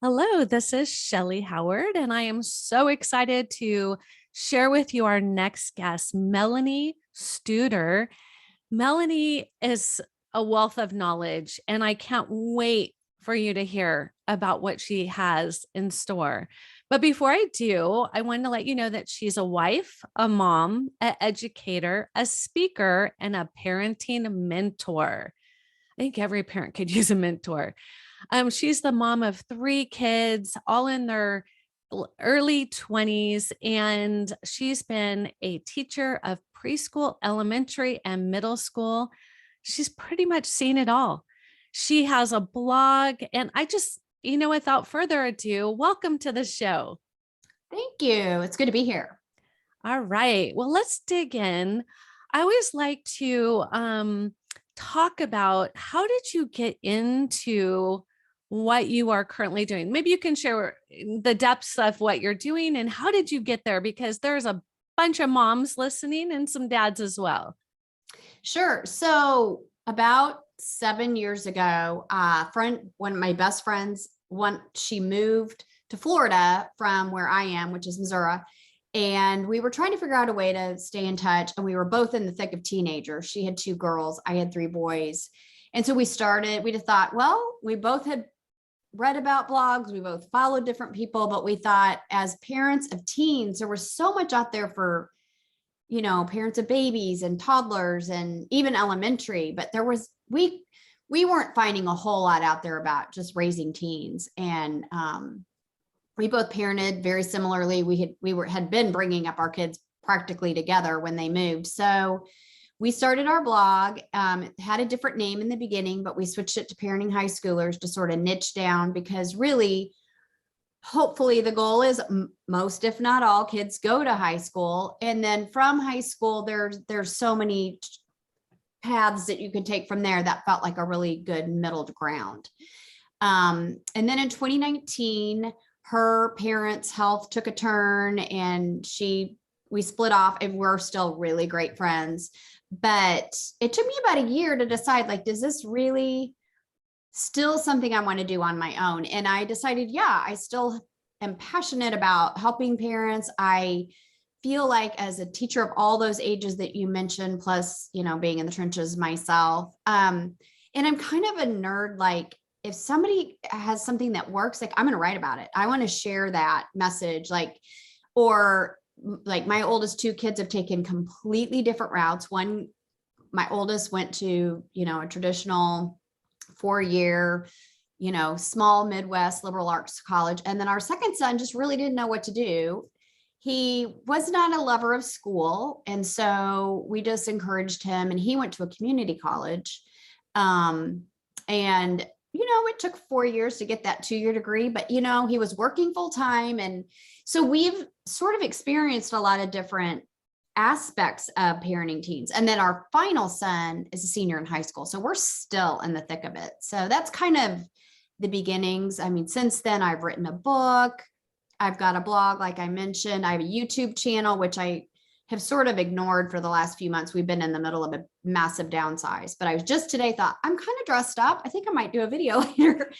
Hello, this is Shellee Howard, and I am so excited to share with you our next guest, Melanie Studer. Melanie is a wealth of knowledge, and I can't wait for you to hear about what she has in store. But before I do, I wanted to let you know that she's a wife, a mom, an educator, a speaker, and a parenting mentor. I think every parent could use a mentor. She's the mom of three kids, all in their early 20s, and she's been a teacher of preschool, elementary, and middle school. She's pretty much seen it all. She has a blog, and without further ado, welcome to the show. Thank you. It's good to be here. All right. Well, let's dig in. I always like to talk about how did you get into what you are currently doing? Maybe you can share the depths of what you're doing and how did you get there? Because there's a bunch of moms listening and some dads as well. Sure. So about 7 years ago, one of my best friends, she moved to Florida from where I am, which is Missouri. And we were trying to figure out a way to stay in touch. And we were both in the thick of teenagers. She had two girls, I had three boys. And so we just thought, well, we both had read about blogs. We both followed different people, but we thought as parents of teens, there was so much out there for, parents of babies and toddlers and even elementary, but we weren't finding a whole lot out there about just raising teens. And, we both parented very similarly. We had been bringing up our kids practically together when they moved. So we started our blog. It had a different name in the beginning, but we switched it to Parenting High Schoolers to sort of niche down because really, hopefully the goal is most, if not all, kids go to high school. And then from high school, there's so many paths that you could take from there that felt like a really good middle ground. And then in 2019, her parents' health took a turn and we split off and we're still really great friends. But it took me about a year to decide, like, does this really still something I want to do on my own? And I decided, yeah, I still am passionate about helping parents. I feel like as a teacher of all those ages that you mentioned, plus, being in the trenches myself, and I'm kind of a nerd, like, if somebody has something that works, like I'm going to write about it. I want to share that message, like my oldest two kids have taken completely different routes. My oldest went to, a traditional 4-year, small Midwest liberal arts college. And then our second son just really didn't know what to do. He was not a lover of school. And so we just encouraged him and he went to a community college. And it took 4 years to get that 2-year degree, but, he was working full time. And so we've sort of experienced a lot of different aspects of parenting teens. And then our final son is a senior in high school. So we're still in the thick of it. So that's kind of the beginnings. I mean, since then I've written a book. I've got a blog, like I mentioned. I have a YouTube channel, which I have sort of ignored for the last few months. We've been in the middle of a massive downsize, but I was just today thought I'm kind of dressed up. I think I might do a video later.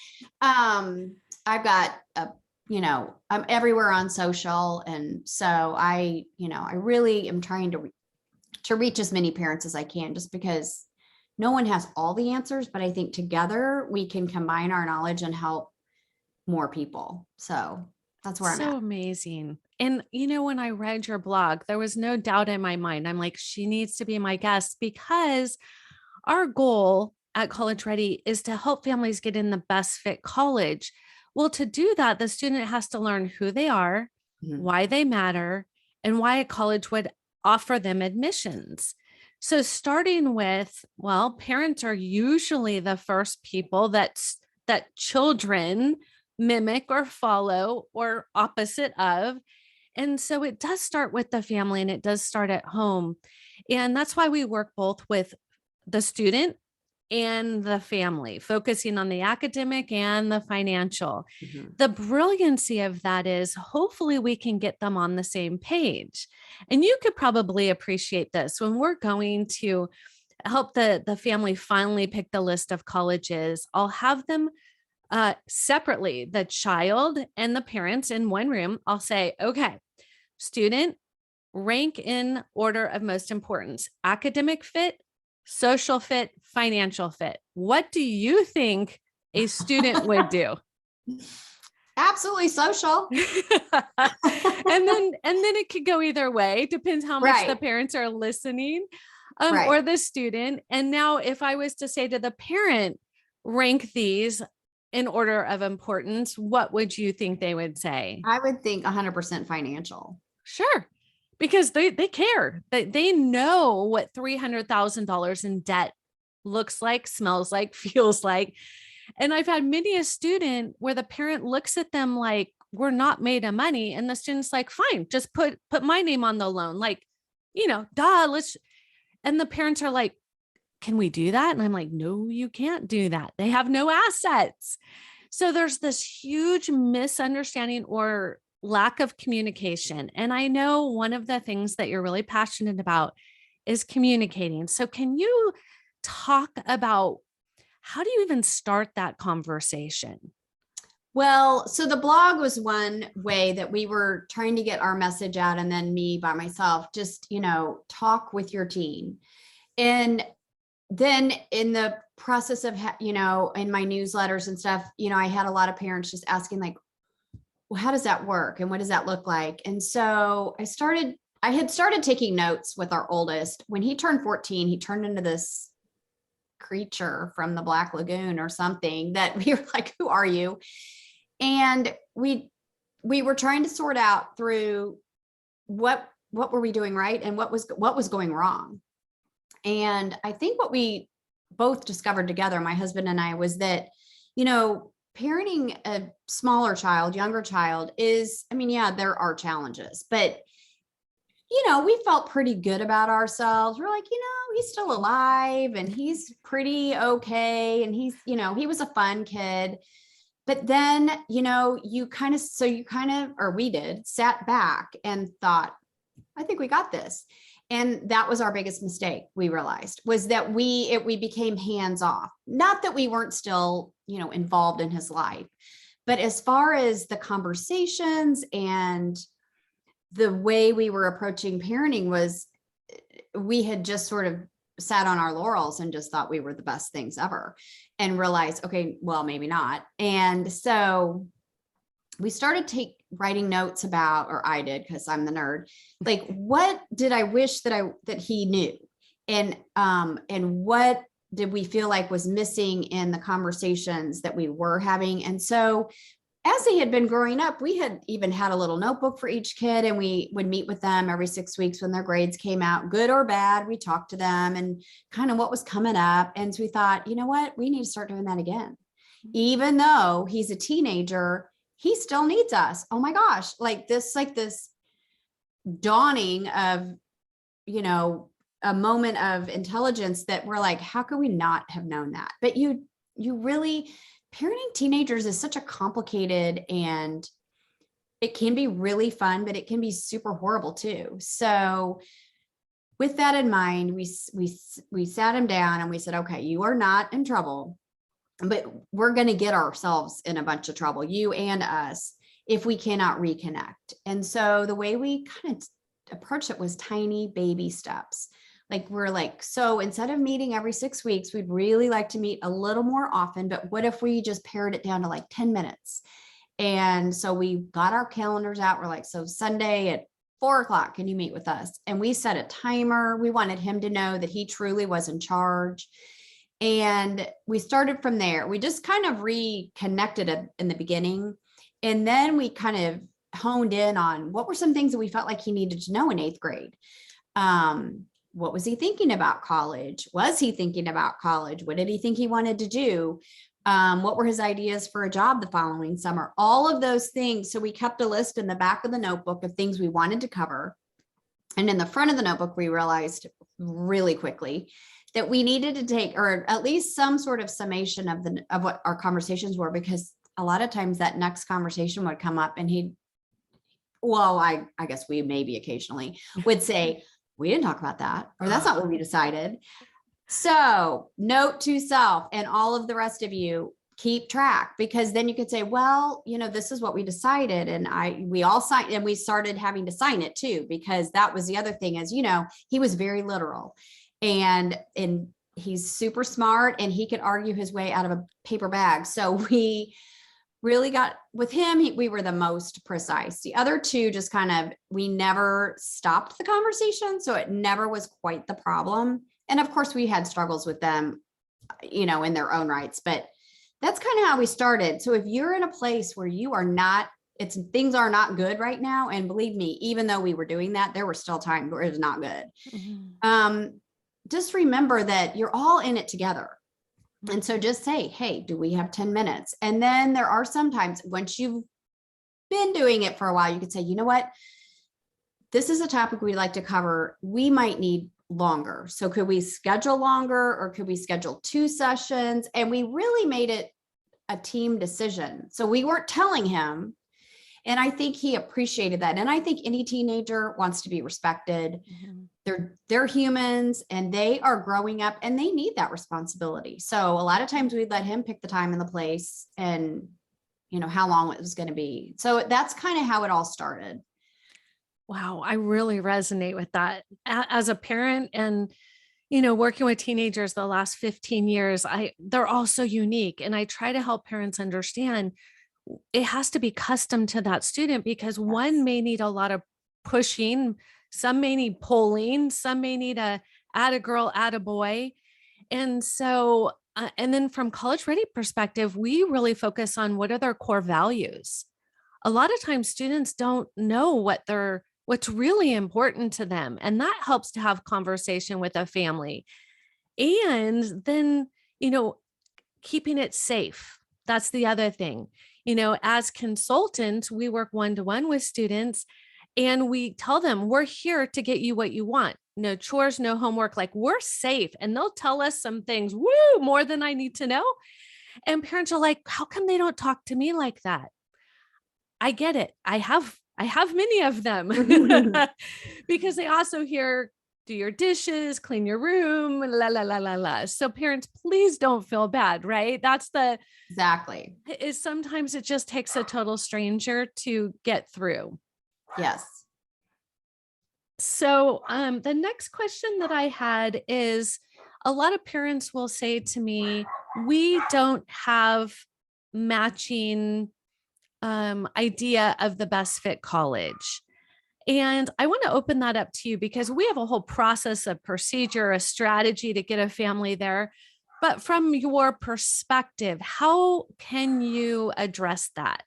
I've got I'm everywhere on social. And so I really am trying to reach as many parents as I can, just because no one has all the answers, but I think together we can combine our knowledge and help more people. So that's where I'm at. So amazing. And, when I read your blog, there was no doubt in my mind. I'm like, she needs to be my guest because our goal at College Ready is to help families get in the best fit college. Well, to do that, the student has to learn who they are, why they matter, and why a college would offer them admissions. So starting with, well, parents are usually the first people that children mimic or follow or opposite of. And so it does start with the family and it does start at home. And that's why we work both with the student and the family, focusing on the academic and the financial. The brilliancy of that is hopefully we can get them on the same page. And you could probably appreciate this when we're going to help the family finally pick the list of colleges. I'll have them separately, the child and the parents in one room. I'll say, okay, student, rank in order of most importance: academic fit, social fit, financial fit. What do you think a student would do? Absolutely social. And then it could go either way, depends how much the Right. parents are listening, Right. or the student. And now if I was to say to the parent, rank these in order of importance, what would you think they would say? I would think 100% financial. Sure. Because they care. They know what $300,000 in debt looks like, smells like, feels like. And I've had many a student where the parent looks at them like, we're not made of money. And the student's like, fine, just put my name on the loan. Like, duh, let's. And the parents are like, can we do that? And I'm like, no, you can't do that. They have no assets. So there's this huge misunderstanding or lack of communication. And I know one of the things that you're really passionate about is communicating. So can you talk about how do you even start that conversation? Well, so the blog was one way that we were trying to get our message out. And then me by myself, just, talk with your teen. And then in the process of, in my newsletters and stuff, I had a lot of parents just asking like, well, how does that work? And what does that look like? And so I had started taking notes with our oldest. When he turned 14, he turned into this creature from the Black Lagoon or something that we were like, who are you? And we were trying to sort out through what were we doing right and what was going wrong. And I think what we both discovered together, my husband and I, was that, parenting a smaller child, younger child is, yeah, there are challenges, but we felt pretty good about ourselves. We're like, he's still alive and he's pretty okay. And he's, he was a fun kid. But then, we did, sat back and thought, I think we got this. And that was our biggest mistake, we realized, was that we became hands off. Not that we weren't still, involved in his life, but as far as the conversations and the way we were approaching parenting was, we had just sort of sat on our laurels and just thought we were the best things ever and realized, okay, well, maybe not. And so we started writing notes about, or I did, because I'm the nerd, like, what did I wish that he knew? And what did we feel like was missing in the conversations that we were having? And so as they had been growing up, we had even had a little notebook for each kid, and we would meet with them every 6 weeks when their grades came out, good or bad. We talked to them and kind of what was coming up. And so we thought, you know what, we need to start doing that again. Even though he's a teenager, he still needs us. Oh my gosh, like this dawning of, a moment of intelligence that we're like, how could we not have known that? But you really, parenting teenagers is such a complicated, and it can be really fun, but it can be super horrible too. So with that in mind, we sat him down and we said, okay, you are not in trouble, but we're going to get ourselves in a bunch of trouble, you and us, if we cannot reconnect. And so the way we kind of approached it was tiny baby steps. Like, we're like, so instead of meeting every 6 weeks, we'd really like to meet a little more often, but what if we just pared it down to like 10 minutes? And so we got our calendars out. We're like, so Sunday at 4:00, can you meet with us? And we set a timer. We wanted him to know that he truly was in charge. And we started from there. We just kind of reconnected in the beginning. And then we kind of honed in on what were some things that we felt like he needed to know in 8th grade. What was he thinking about college? Was he thinking about college? What did he think he wanted to do? What were his ideas for a job the following summer? All of those things. So we kept a list in the back of the notebook of things we wanted to cover. And in the front of the notebook, we realized really quickly that we needed to take, or at least some sort of summation of what our conversations were, because a lot of times that next conversation would come up and I guess we maybe occasionally would say, we didn't talk about that, or that's not what we decided. So note to self and all of the rest of you, keep track, because then you could say, well, this is what we decided. And we all signed, and we started having to sign it too, because that was the other thing is, he was very literal, and he's super smart, and he could argue his way out of a paper bag. So we really got with him, we were the most precise. The other two just kind of, we never stopped the conversation. So it never was quite the problem. And of course we had struggles with them, in their own rights, but that's kind of how we started. So if you're in a place where you are not, things are not good right now. And believe me, even though we were doing that, there were still times where it was not good. Mm-hmm. Just remember that you're all in it together. And so just say, hey, do we have 10 minutes? And then there are sometimes once you've been doing it for a while, you could say, you know what, this is a topic we'd like to cover. We might need longer. So could we schedule longer, or could we schedule 2 sessions? And we really made it a team decision. So we weren't telling him. And I think he appreciated that. And I think any teenager wants to be respected. Mm-hmm. They're humans, and they are growing up, and they need that responsibility. So a lot of times we'd let him pick the time and the place, and how long it was going to be. So that's kind of how it all started. Wow, I really resonate with that. As a parent and, working with teenagers the last 15 years, they're all so unique. And I try to help parents understand it has to be custom to that student, because one may need a lot of pushing, some may need pulling, some may need add a girl, add a boy. And so, and then from college ready perspective, we really focus on what are their core values. A lot of times students don't know what's really important to them. And that helps to have conversation with a family. And then, keeping it safe. That's the other thing. As consultants, we work one-to-one with students, and we tell them we're here to get you what you want. No chores, no homework, like we're safe. And they'll tell us some things, more than I need to know. And parents are like, how come they don't talk to me like that? I get it. I have many of them because they also hear, do your dishes, clean your room, la, la, la, la, la. So parents, please don't feel bad, right? Exactly. Is sometimes it just takes a total stranger to get through. Yes. So the next question that I had is, a lot of parents will say to me, we don't have matching idea of the best fit college. And I want to open that up to you, because we have a whole process, a procedure, a strategy to get a family there. But from your perspective, how can you address that?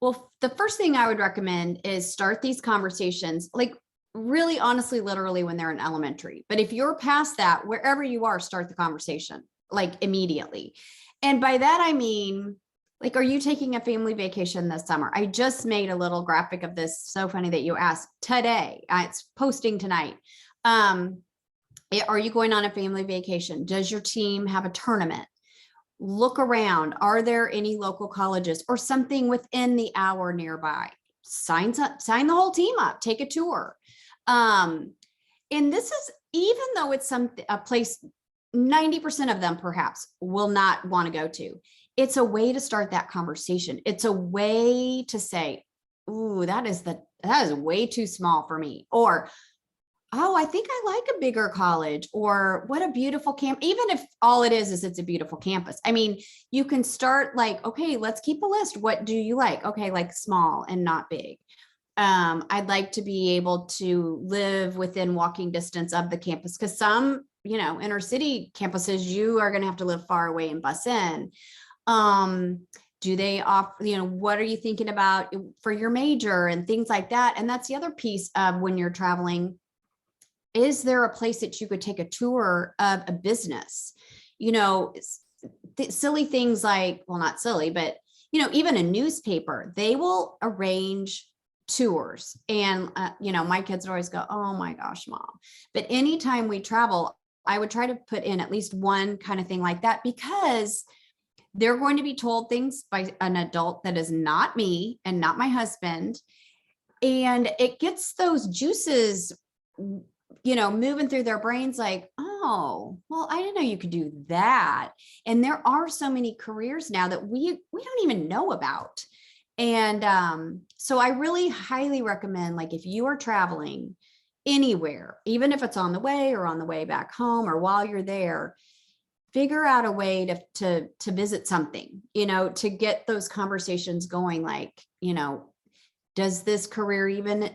Well, the first thing I would recommend is start these conversations, like really honestly, literally when they're in elementary. But if you're past that, wherever you are, start the conversation like immediately. And by that, I mean, like, are you taking a family vacation this summer? I just made a little graphic of this. So funny that you asked today. It's posting tonight. Are you going on a family vacation? Does your team have a tournament? Look around. Are there any local colleges or something within the hour nearby? Sign the whole team up, take a tour. And this is, even though it's a place 90% of them perhaps will not want to go to, it's a way to start that conversation. It's a way to say, ooh, that is way too small for me. Or, oh, I think I like a bigger college, or what a beautiful camp. Even if all it is it's a beautiful campus. I mean, you can start like, okay, let's keep a list. What do you like? Okay, like small and not big. I'd like to be able to live within walking distance of the campus, because some, inner city campuses, you are going to have to live far away and bus in. Do they offer, what are you thinking about for your major and things like that? And that's the other piece of when you're traveling. Is there a place that you could take a tour of a business? Silly things like, well, not silly, but, even a newspaper, they will arrange tours. And, my kids would always go, oh my gosh, mom. But anytime we travel, I would try to put in at least one kind of thing like that, because they're going to be told things by an adult that is not me and not my husband. And it gets those juices, moving through their brains like, oh, oh, well, I didn't know you could do that. And there are so many careers now that we don't even know about. And so I really highly recommend, like, if you are traveling anywhere, even if it's on the way or on the way back home or while you're there, figure out a way to visit something, to get those conversations going. Like, does this career even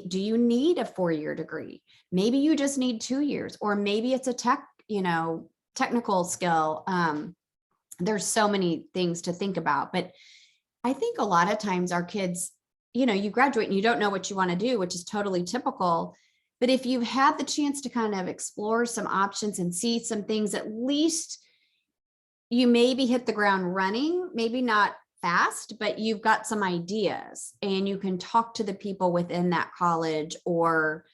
do you need a 4-year degree? Maybe you just need 2 years, or maybe it's a technical skill. There's so many things to think about, but I think a lot of times our kids, you graduate and you don't know what you want to do, which is totally typical. But if you've had the chance to kind of explore some options and see some things, at least you maybe hit the ground running, maybe not fast, but you've got some ideas and you can talk to the people within that college, or,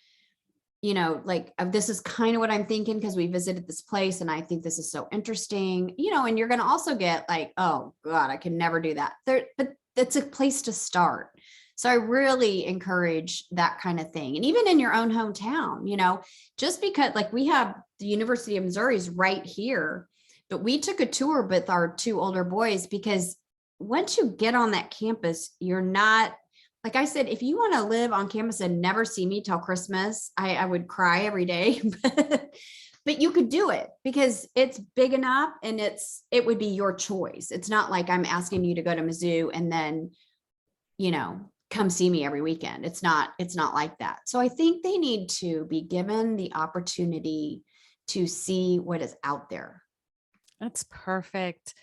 like, this is kind of what I'm thinking because we visited this place and I think this is so interesting, and you're going to also get like, oh God, I can never do that there, but it's a place to start. So I really encourage that kind of thing. And even in your own hometown, just because, like, we have the University of Missouri is right here, but we took a tour with our 2 older boys, because once you get on that campus, you're not, like I said, if you want to live on campus and never see me till Christmas, I would cry every day, but you could do it because it's big enough and it would be your choice. It's not like I'm asking you to go to Mizzou and then, come see me every weekend. It's not like that. So I think they need to be given the opportunity to see what is out there. That's perfect.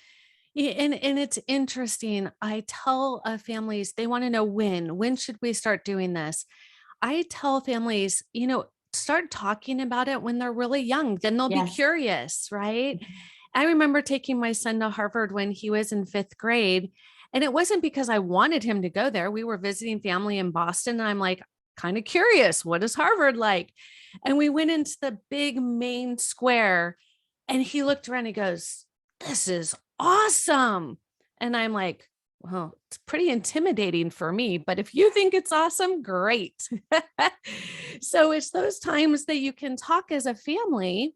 Yeah, and it's interesting. I tell families, they want to know when should we start doing this? I tell families, start talking about it when they're really young, then they'll be Yes. curious, right? I remember taking my son to Harvard when he was in 5th grade. And it wasn't because I wanted him to go there. We were visiting family in Boston. And I'm like, kind of curious, what is Harvard like? And we went into the big main square and he looked around and he goes, this is awesome. And I'm like, well, it's pretty intimidating for me, but if you think it's awesome, great. So it's those times that you can talk as a family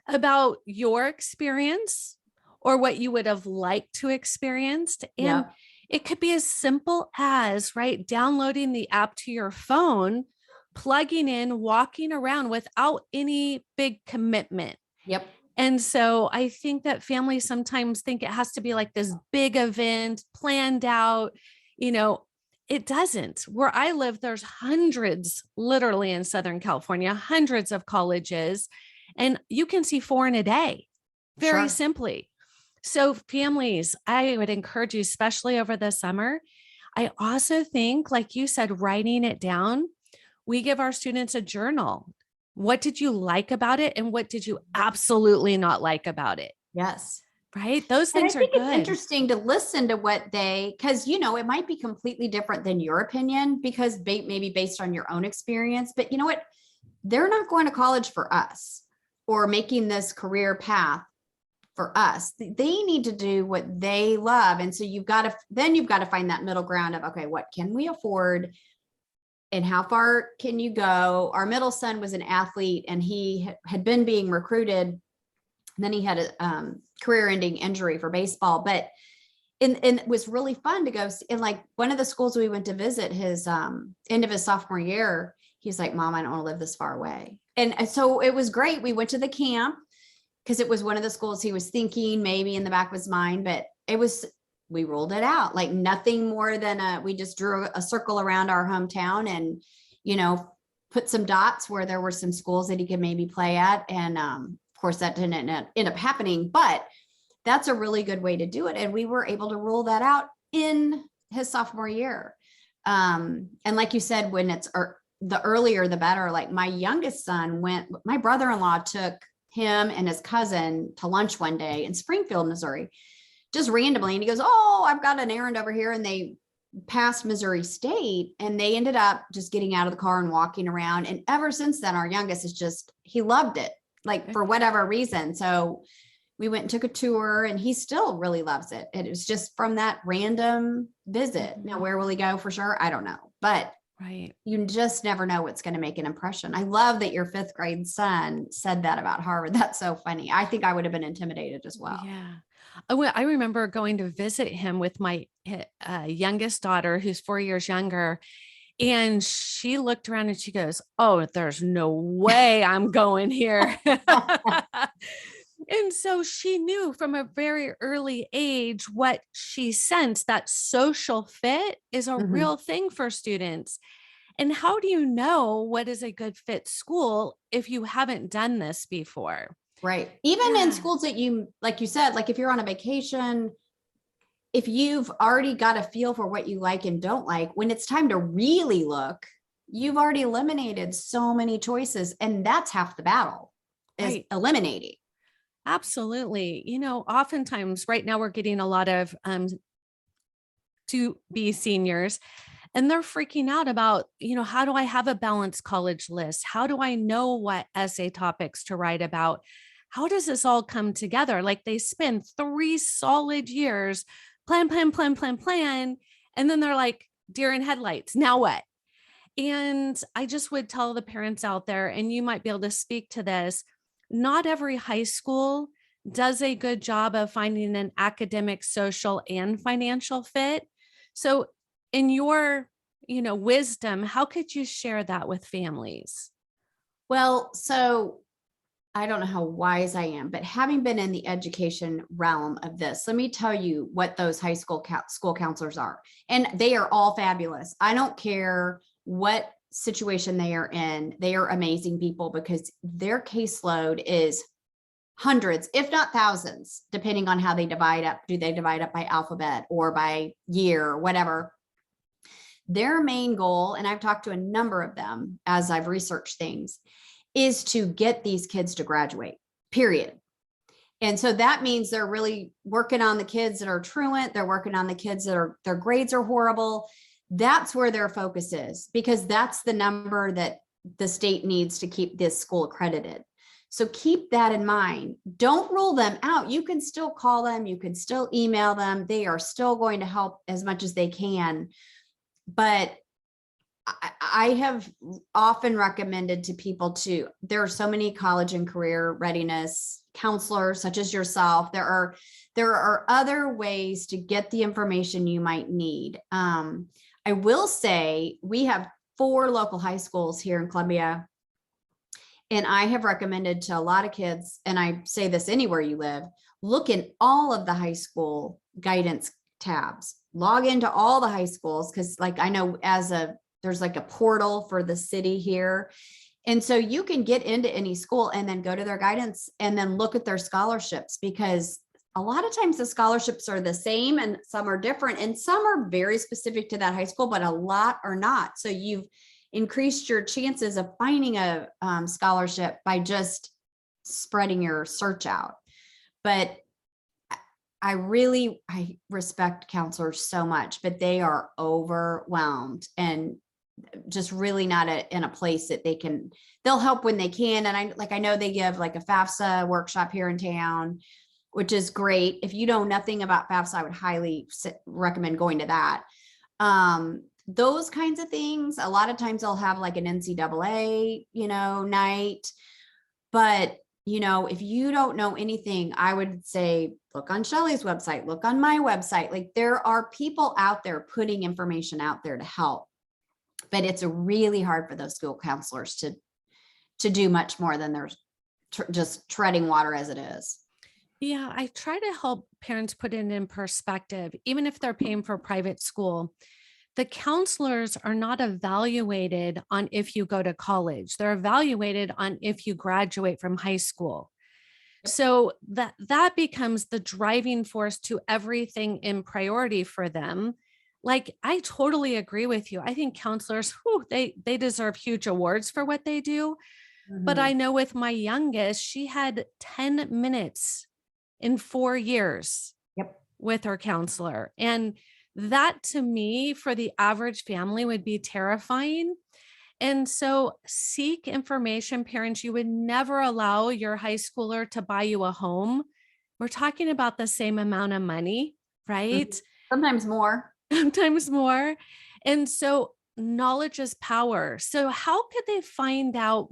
about your experience or what you would have liked to experience. And Yep. it could be as simple as, right, downloading the app to your phone, plugging in, walking around without any big commitment. Yep. And so I think that families sometimes think it has to be like this big event planned out, it doesn't. Where I live, there's hundreds, literally in Southern California, hundreds of colleges, and you can see 4 in a day, very Sure. simply. So families, I would encourage you, especially over the summer. I also think, like you said, writing it down. We give our students a journal. What did you like about it? And what did you absolutely not like about it? Yes. Right? Those And I things are think it's good. interesting to listen to what because, it might be completely different than your opinion because maybe based on your own experience, but you know what? They're not going to college for us or making this career path for us. They need to do what they love. And so you've got to find that middle ground of, okay, what can we afford? And how far can you go? Our middle son was an athlete and he had been being recruited. And then he had a career-ending injury for baseball, but and it was really fun to go in, like, one of the schools we went to visit his end of his sophomore year. He's like, Mom, I don't want to live this far away. And so it was great. We went to the camp because it was one of the schools he was thinking maybe in the back of his mind, but we ruled it out, like nothing more than we just drew a circle around our hometown and, put some dots where there were some schools that he could maybe play at. And of course that didn't end up happening, but that's a really good way to do it. And we were able to rule that out in his sophomore year. And like you said, when it's the earlier, the better. Like my youngest son my brother-in-law took him and his cousin to lunch one day in Springfield, Missouri, just randomly. And he goes, oh, I've got an errand over here. And they passed Missouri State and they ended up just getting out of the car and walking around. And ever since then, our youngest he loved it, like for whatever reason. So we went and took a tour and he still really loves it. It was just from that random visit. Now, where will he go for sure? I don't know, but Right. You just never know what's going to make an impression. I love that your fifth grade son said that about Harvard. That's so funny. I think I would have been intimidated as well. Yeah. Oh, well, I remember going to visit him with my youngest daughter, who's 4 years younger. And she looked around and she goes, "Oh, there's no way I'm going here." And so she knew from a very early age what she sensed, that social fit is a Mhm. real thing for students. And how do you know what is a good fit school if you haven't done this before? Right. Even in Yeah. schools that you, like you said, like if you're on a vacation, if you've already got a feel for what you like and don't like, when it's time to really look, you've already eliminated so many choices. And that's half the battle, is Right. eliminating. Absolutely. Oftentimes right now we're getting a lot of to be seniors, and they're freaking out about, how do I have a balanced college list? How do I know what essay topics to write about? How does this all come together? Like they spend 3 solid years plan. And then they're like deer in headlights. Now what? And I just would tell the parents out there, and you might be able to speak to this, not every high school does a good job of finding an academic, social, and financial fit. So, in your, wisdom, how could you share that with families? Well, so I don't know how wise I am, but having been in the education realm of this, let me tell you what those high school school counselors are. And they are all fabulous. I don't care what situation they are in. They are amazing people because their caseload is hundreds, if not thousands, depending on how they divide up. Do they divide up by alphabet or by year or whatever? Their main goal, and I've talked to a number of them as I've researched things, is to get these kids to graduate, period. And so that means they're really working on the kids that are truant. They're working on the kids that are, their grades are horrible. That's where their focus is, because that's the number that the state needs to keep this school accredited. So keep that in mind. Don't rule them out. You can still call them. You can still email them. They are still going to help as much as they can. But I have often recommended to people there are so many college and career readiness counselors such as yourself. There are other ways to get the information you might need. I will say we have 4 local high schools here in Columbia. And I have recommended to a lot of kids, and I say this anywhere you live, look in all of the high school guidance tabs, log into all the high schools. Cause like I know there's like a portal for the city here. And so you can get into any school and then go to their guidance and then look at their scholarships, because a lot of times the scholarships are the same and some are different and some are very specific to that high school, but a lot are not. So you've increased your chances of finding a scholarship by just spreading your search out. But I respect counselors so much, but they are overwhelmed and just really not in a place that they'll help when they can. And I know they give like a FAFSA workshop here in town, which is great. If you know nothing about FAFSA, I would highly recommend going to that. Those kinds of things. A lot of times they'll have like an NCAA, night. But, if you don't know anything, I would say, look on Shellee's website, look on my website. Like there are people out there putting information out there to help. But it's really hard for those school counselors to do much more than they're just treading water as it is. Yeah, I try to help parents put it in perspective. Even if they're paying for private school, the counselors are not evaluated on if you go to college. They're evaluated on if you graduate from high school. Yep. So that becomes the driving force to everything in priority for them. Like I totally agree with you. I think counselors, they deserve huge awards for what they do. But I Mhm. know with my youngest, she had 10 minutes in 4 years Yep. with her counselor. And that to me, for the average family, would be terrifying. And so seek information, parents. You would never allow your high schooler to buy you a home. We're talking about the same amount of money, Mhm. right? Sometimes more. Sometimes more. And so knowledge is power. So how could they find out,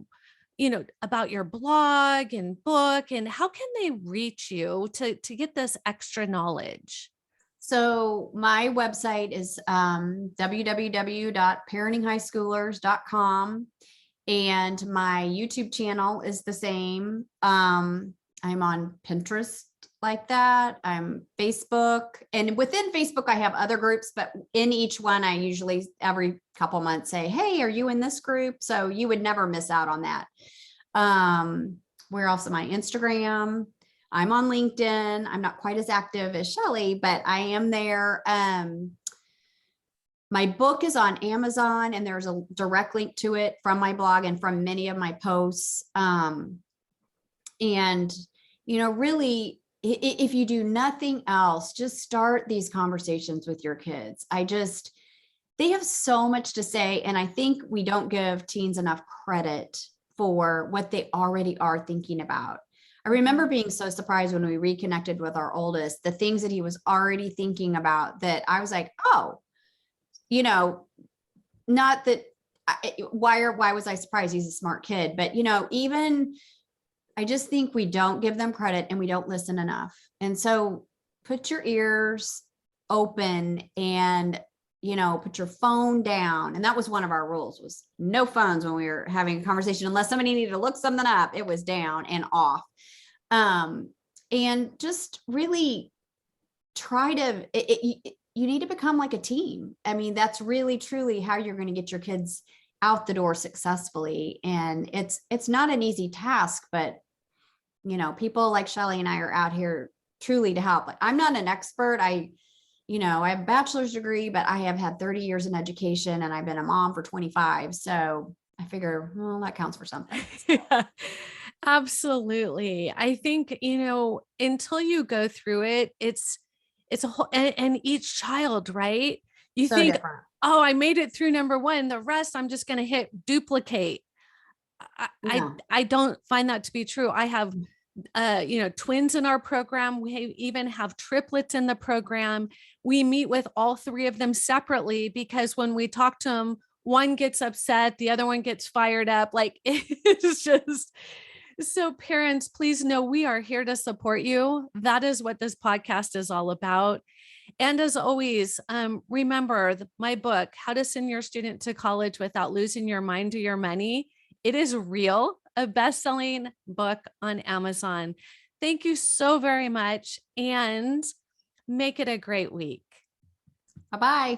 about your blog and book, and how can they reach you to get this extra knowledge? So my website is www.parentinghighschoolers.com. And my YouTube channel is the same. I'm on Pinterest like that. I'm Facebook. And within Facebook, I have other groups, but in each one, I usually every couple months say, hey, are you in this group? So you would never miss out on that. Where else am I? Instagram. I'm on LinkedIn. I'm not quite as active as Shellee, but I am there. My book is on Amazon, and there's a direct link to it from my blog and from many of my posts. And, really, if you do nothing else, just start these conversations with your kids. They have so much to say. And I think we don't give teens enough credit for what they already are thinking about. I remember being so surprised when we reconnected with our oldest, the things that he was already thinking about, that I was like, oh, not that why was I surprised? He's a smart kid, but even I just think we don't give them credit and we don't listen enough. And so put your ears open and, put your phone down. And that was one of our rules, was no phones when we were having a conversation, unless somebody needed to look something up, it was down and off. And just really try to, you need to become like a team. I mean, that's really, truly how you're going to get your kids out the door successfully. And it's not an easy task, but people like Shellee and I are out here truly to help. I'm not an expert. I have a bachelor's degree, but I have had 30 years in education, and I've been a mom for 25. So I figure, well, that counts for something. Yeah, absolutely. I think, until you go through it, it's a whole, and each child, right? You So think, different. oh, I made it through number one. The rest, I'm just going to hit duplicate. No. I don't find that to be true. I have, twins in our program. We even have triplets in the program. We meet with all three of them separately, because when we talk to them, one gets upset, the other one gets fired up. Like, it's just, so parents, please know we are here to support you. That is what this podcast is all about. And as always, remember my book, How to Send Your Student to College Without Losing Your Mind or Your Money. It is real, a best-selling book on Amazon. Thank you so very much, and make it a great week. Bye-bye.